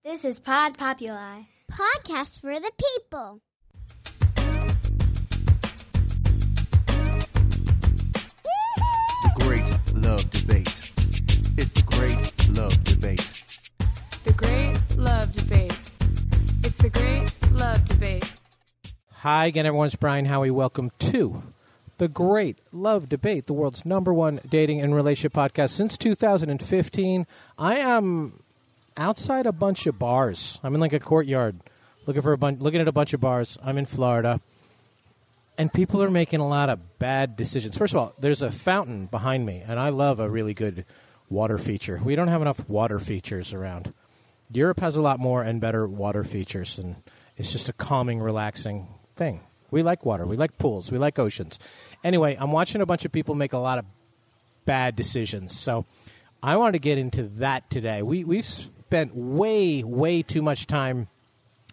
This is Pod Populi. Podcast for the people. The Great Love Debate. It's the Great Love Debate. The Great Love Debate. It's the Great Love Debate. Hi again, everyone. It's Brian Howie. Welcome to the Great Love Debate, the world's #1 dating and relationship podcast since 2015. I am outside a bunch of bars. I'm in like a courtyard looking at a bunch of bars. I'm in Florida. And people are making a lot of bad decisions. First of all, there's a fountain behind me, and I love a really good water feature. We don't have enough water features around. Europe has a lot more and better water features, and it's just a calming, relaxing thing. We like water. We like pools. We like oceans. Anyway, I'm watching a bunch of people make a lot of bad decisions. So I wanted to get into that today. We've spent way too much time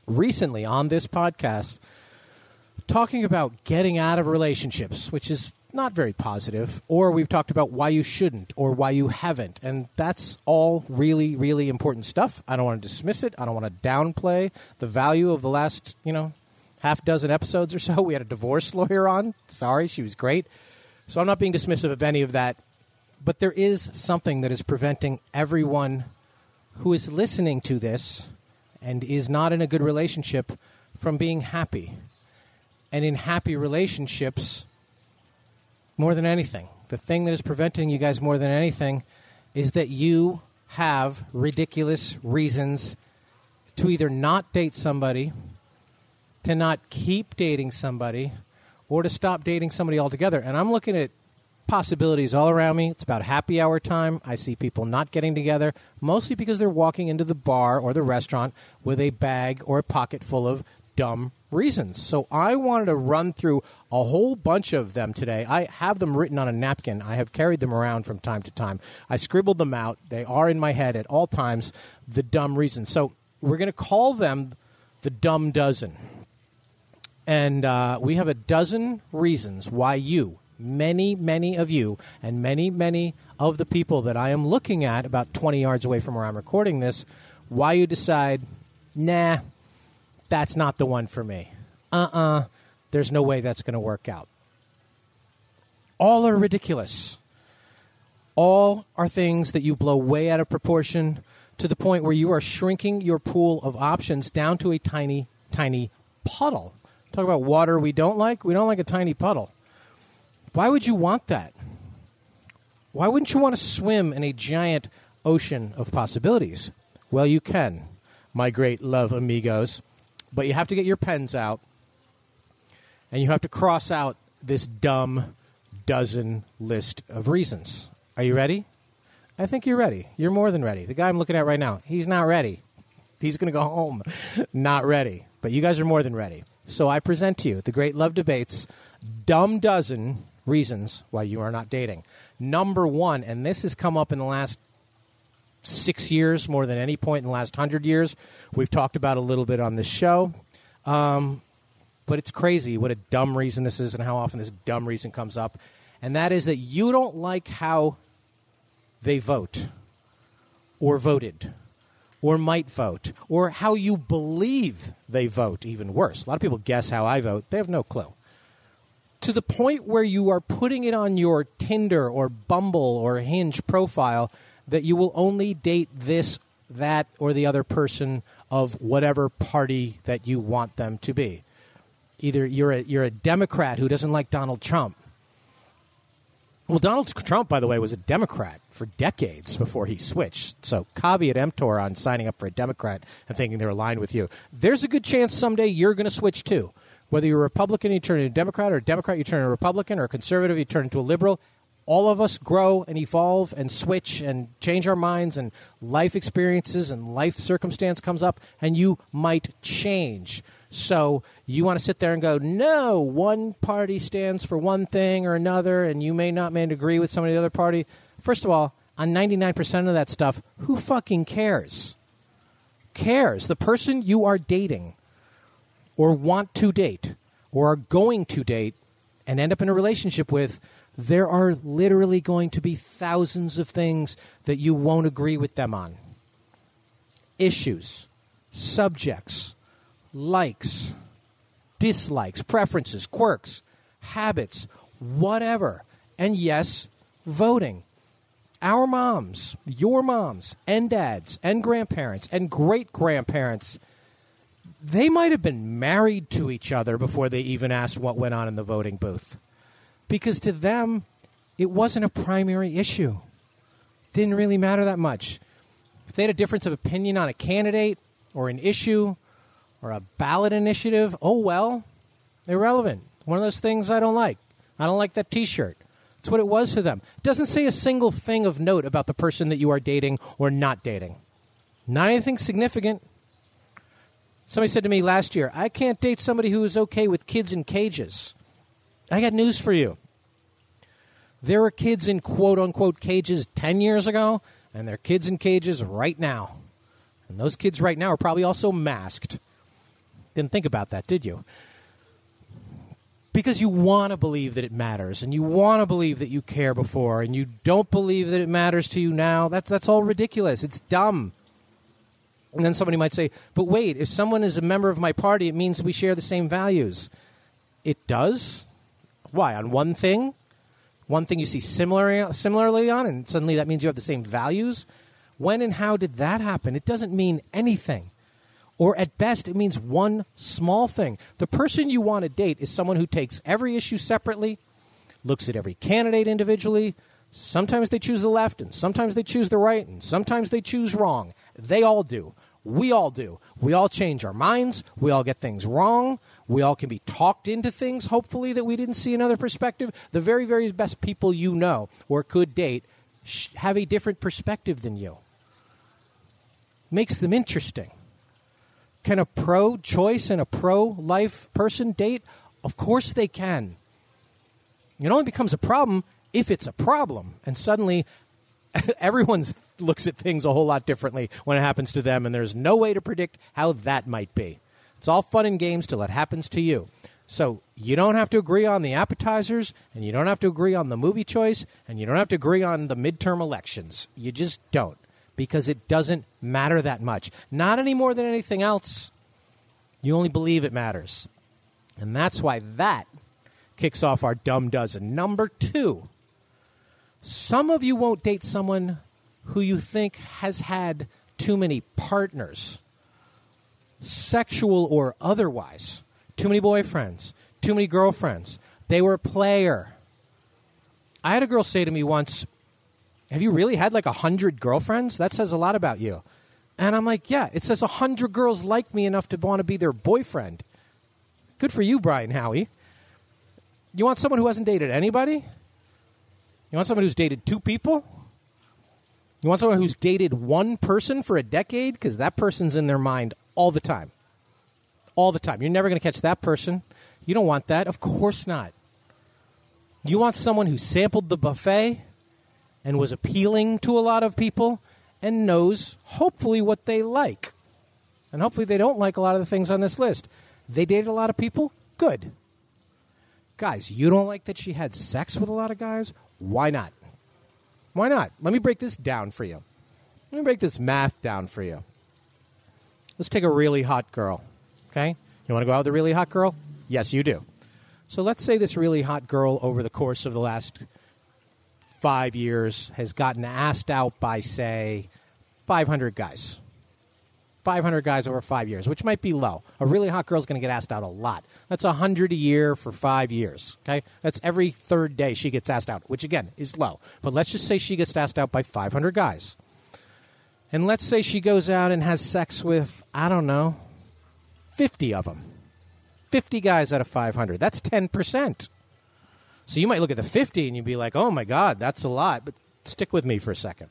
recently on this podcast talking about getting out of relationships, which is not very positive, or we've talked about why you shouldn't or why you haven't, and that's all really important stuff. I don't want to dismiss it. I don't want to downplay the value of the last, half dozen episodes or so. We had a divorce lawyer on. Sorry, she was great. So I'm not being dismissive of any of that, but there is something that is preventing everyone who is listening to this and is not in a good relationship from being happy. And in happy relationships, more than anything, the thing that is preventing you guys more than anything is that you have ridiculous reasons to either not date somebody, to not keep dating somebody, or to stop dating somebody altogether. And I'm looking at possibilities all around me. It's about happy hour time. I see people not getting together, mostly because they're walking into the bar or the restaurant with a bag or a pocket full of dumb reasons. So I wanted to run through a whole bunch of them today. I have them written on a napkin. I have carried them around from time to time. I scribbled them out. They are in my head at all times, the dumb reasons. So we're going to call them the dumb dozen. And we have a dozen reasons why you, many of you, and many of the people that I am looking at about 20 yards away from where I'm recording this, why you decide, nah, that's not the one for me. There's no way that's going to work out. All are ridiculous. All are things that you blow way out of proportion to the point where you are shrinking your pool of options down to a tiny puddle. Talk about water we don't like. We don't like a tiny puddle. Why would you want that? Why wouldn't you want to swim in a giant ocean of possibilities? Well, you can, my great love amigos. But you have to get your pens out, and you have to cross out this dumb dozen list of reasons. Are you ready? I think you're ready. You're more than ready. The guy I'm looking at right now, he's not ready. He's going to go home not ready. But you guys are more than ready. So I present to you the Great Love Debate's dumb dozen reasons why you are not dating. Number one, and this has come up in the last 6 years more than any point in the last 100 years. We've talked about a little bit on this show. But it's crazy what a dumb reason this is and how often this dumb reason comes up. And that is that you don't like how they vote or voted or might vote or how you believe they vote, even worse. A lot of people guess how I vote. They have no clue. To the point where you are putting it on your Tinder or Bumble or Hinge profile that you will only date this, that, or the other person of whatever party that you want them to be. Either you're a Democrat who doesn't like Donald Trump. Well, Donald Trump, by the way, was a Democrat for decades before he switched. So caveat emptor on signing up for a Democrat and thinking they're aligned with you. There's a good chance someday you're going to switch too. Whether you're a Republican, you turn into a Democrat, or a Democrat, you turn into a Republican, or a conservative, you turn into a liberal. All of us grow and evolve and switch and change our minds, and life experiences and life circumstance comes up, and you might change. So you want to sit there and go, no, one party stands for one thing or another, and you may not agree with somebody in the other party. First of all, on 99% of that stuff, who fucking cares? Cares. The person you are dating or want to date or are going to date and end up in a relationship with, there are literally going to be thousands of things that you won't agree with them on. Issues, subjects, likes, dislikes, preferences, quirks, habits, whatever. And yes, voting. Our moms, your moms, and dads, and grandparents, and great-grandparents, they might have been married to each other before they even asked what went on in the voting booth. Because to them, it wasn't a primary issue. Didn't really matter that much. If they had a difference of opinion on a candidate or an issue or a ballot initiative, oh well, irrelevant. One of those things I don't like. I don't like that T-shirt. It's what it was for them. It doesn't say a single thing of note about the person that you are dating or not dating. Not anything significant. Somebody said to me last year, I can't date somebody who is okay with kids in cages. I got news for you. There were kids in quote-unquote cages 10 years ago, and there are kids in cages right now. And those kids right now are probably also masked. Didn't think about that, did you? Because you want to believe that it matters, and you want to believe that you care before, and you don't believe that it matters to you now. That's all ridiculous. It's dumb. And then somebody might say, but wait, if someone is a member of my party, it means we share the same values. It does? Why? On one thing? One thing you see similarly on, and suddenly that means you have the same values? When and how did that happen? It doesn't mean anything. Or at best, it means one small thing. The person you want to date is someone who takes every issue separately, looks at every candidate individually. Sometimes they choose the left, and sometimes they choose the right, and sometimes they choose wrong. They all do. We all do. We all change our minds. We all get things wrong. We all can be talked into things, hopefully, that we didn't see another perspective. The very, very best people you know or could date have a different perspective than you. Makes them interesting. Can a pro-choice and a pro-life person date? Of course they can. It only becomes a problem if it's a problem. And suddenly, everyone looks at things a whole lot differently when it happens to them, and there's no way to predict how that might be. It's all fun and games till it happens to you. So you don't have to agree on the appetizers, and you don't have to agree on the movie choice, and you don't have to agree on the midterm elections. You just don't. Because it doesn't matter that much. Not any more than anything else. You only believe it matters. And that's why that kicks off our dumb dozen. Number 2, some of you won't date someone who you think has had too many partners, sexual or otherwise. Too many boyfriends, too many girlfriends. They were a player. I had a girl say to me once, have you really had like 100 girlfriends? That says a lot about you. And I'm like, yeah, it says 100 girls like me enough to want to be their boyfriend. Good for you, Brian Howie. You want someone who hasn't dated anybody? You want someone who's dated 2 people? You want someone who's dated one person for a decade? Because that person's in their mind all the time. All the time. You're never going to catch that person. You don't want that. Of course not. You want someone who sampled the buffet and was appealing to a lot of people and knows, hopefully, what they like. And hopefully they don't like a lot of the things on this list. They dated a lot of people? Good. Guys, you don't like that she had sex with a lot of guys? Why not? Why not? Let me break this down for you. Let me break this math down for you. Let's take a really hot girl, okay? You want to go out with a really hot girl? Yes, you do. So let's say this really hot girl over the course of the last 5 years has gotten asked out by, say, 500 guys. 500 guys over 5 years, which might be low. A really hot girl's going to get asked out a lot. That's 100 a year for 5 years, okay? That's every third day she gets asked out, which, again, is low. But let's just say she gets asked out by 500 guys. And let's say she goes out and has sex with, I don't know, 50 of them. 50 guys out of 500. That's 10%. So you might look at the 50 and you'd be like, oh, my God, that's a lot. But stick with me for a second.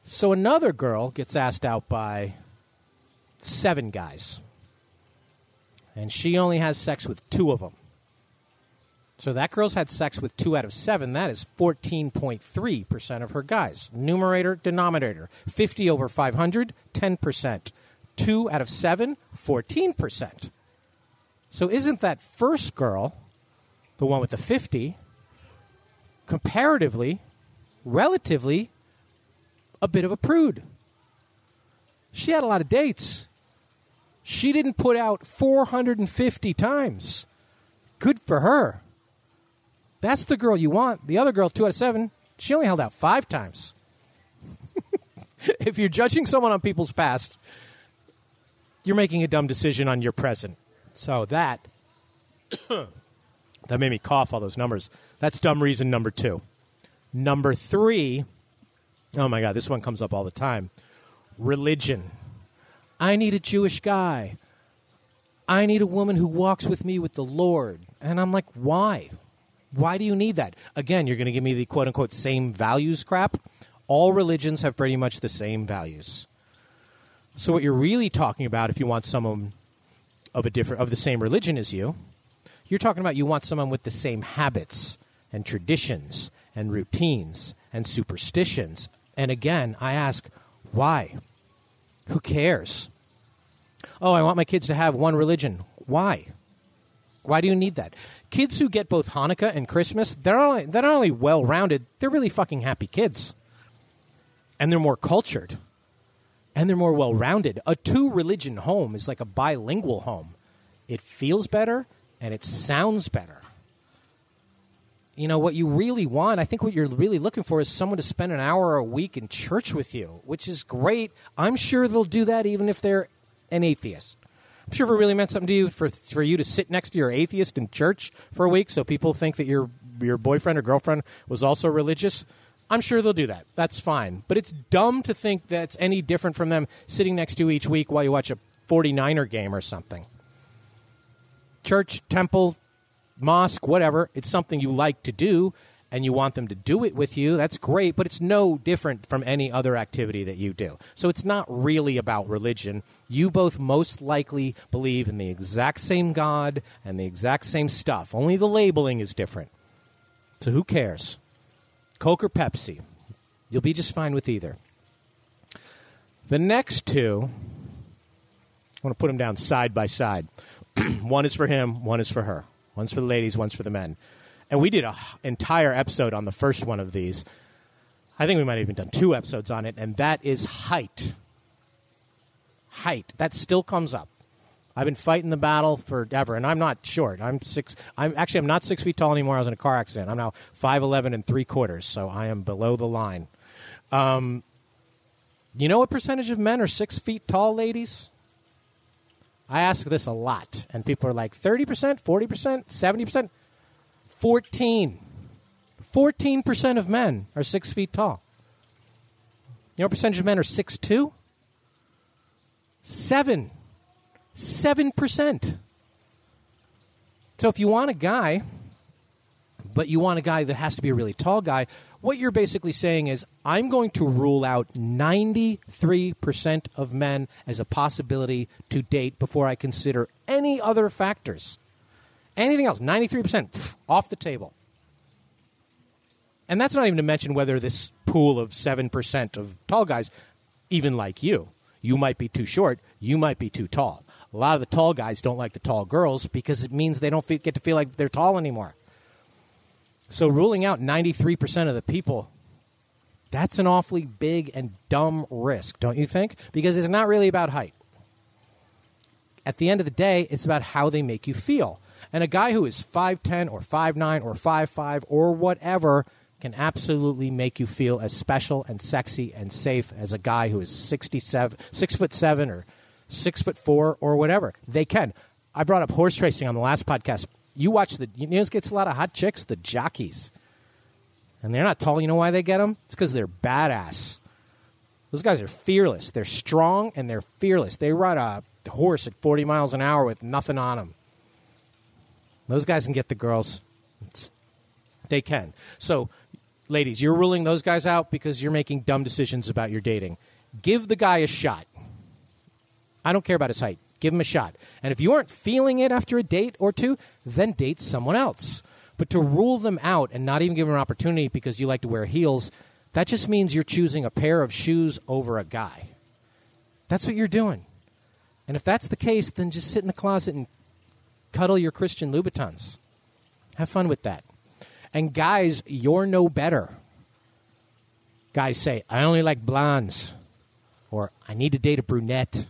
So another girl gets asked out by 7 guys. And she only has sex with 2 of them. So that girl's had sex with 2 out of 7. That is 14.3% of her guys. Numerator, denominator. 50 over 500, 10%. 2 out of 7, 14%. So isn't that first girl, the one with the 50, comparatively, relatively, a bit of a prude? She had a lot of dates, She didn't put out 450 times. Good for her. That's the girl you want. The other girl, 2 out of 7, she only held out 5 times. If you're judging someone on people's past, you're making a dumb decision on your present. So that made me cough, all those numbers. That's dumb reason number 2. Number 3, oh my God, this one comes up all the time. Religion. I need a Jewish guy. I need a woman who walks with me with the Lord. And I'm like, why? Why do you need that? Again, you're going to give me the quote-unquote same values crap. All religions have pretty much the same values. So what you're really talking about, if you want someone of the same religion as you, you're talking about you want someone with the same habits and traditions and routines and superstitions. And again, I ask, why? Who cares? Oh, I want my kids to have one religion. Why? Why do you need that? Kids who get both Hanukkah and Christmas, they're not only well-rounded, they're really fucking happy kids. And they're more cultured. And they're more well-rounded. A 2-religion home is like a bilingual home. It feels better, and it sounds better. You know, what you really want, I think what you're really looking for is someone to spend an hour a week in church with you, which is great. I'm sure they'll do that even if they're an atheist. I'm sure if it really meant something to you for you to sit next to your atheist in church for a week so people think that your boyfriend or girlfriend was also religious, I'm sure they'll do that. That's fine. But it's dumb to think that's any different from them sitting next to you each week while you watch a 49er game or something. Church, temple, mosque, whatever, it's something you like to do, and you want them to do it with you. That's great, but it's no different from any other activity that you do. So it's not really about religion. You both most likely believe in the exact same God and the exact same stuff. Only the labeling is different. So who cares? Coke or Pepsi? You'll be just fine with either. The next 2, I want to put them down side by side. One is for him, one is for her. One's for the ladies, one's for the men. And we did an entire episode on the first one of these. I think we might have even done 2 episodes on it, and that is height. Height. That still comes up. I've been fighting the battle forever, and I'm not short. I'm not 6 feet tall anymore. I was in a car accident. I'm now 5'11" and 3/4, so I am below the line. You know what percentage of men are 6 feet tall, ladies? I ask this a lot, and people are like 30%, 40%, 70%. 14% of men are 6 feet tall. You know what percentage of men are 6'2"? 7%. So if you want a guy, but you want a guy that has to be a really tall guy, what you're basically saying is, I'm going to rule out 93% of men as a possibility to date before I consider any other factors. Anything else, 93%, off the table. And that's not even to mention whether this pool of 7% of tall guys even like you. You might be too short. You might be too tall. A lot of the tall guys don't like the tall girls because it means they don't get to feel like they're tall anymore. So ruling out 93% of the people, that's an awfully big and dumb risk, don't you think? Because it's not really about height. At the end of the day, it's about how they make you feel. And a guy who is 5'10" or 5'9" or 5'5" or whatever can absolutely make you feel as special and sexy and safe as a guy who is 6'7" or 6'4" or whatever. They can. I brought up horse racing on the last podcast. You watch you know, it gets a lot of hot chicks, the jockeys. And they're not tall. You know why they get them? It's because they're badass. Those guys are fearless. They're strong and they're fearless. They ride a horse at 40 miles an hour with nothing on them. Those guys can get the girls. They can. So, ladies, you're ruling those guys out because you're making dumb decisions about your dating. Give the guy a shot. I don't care about his height. Give him a shot. And if you aren't feeling it after a date or 2, then date someone else. But to rule them out and not even give them an opportunity because you like to wear heels, that just means you're choosing a pair of shoes over a guy. That's what you're doing. And if that's the case, then just sit in the closet and cuddle your Christian Louboutins. Have fun with that. And guys, you're no better. Guys say, I only like blondes. Or I need to date a brunette.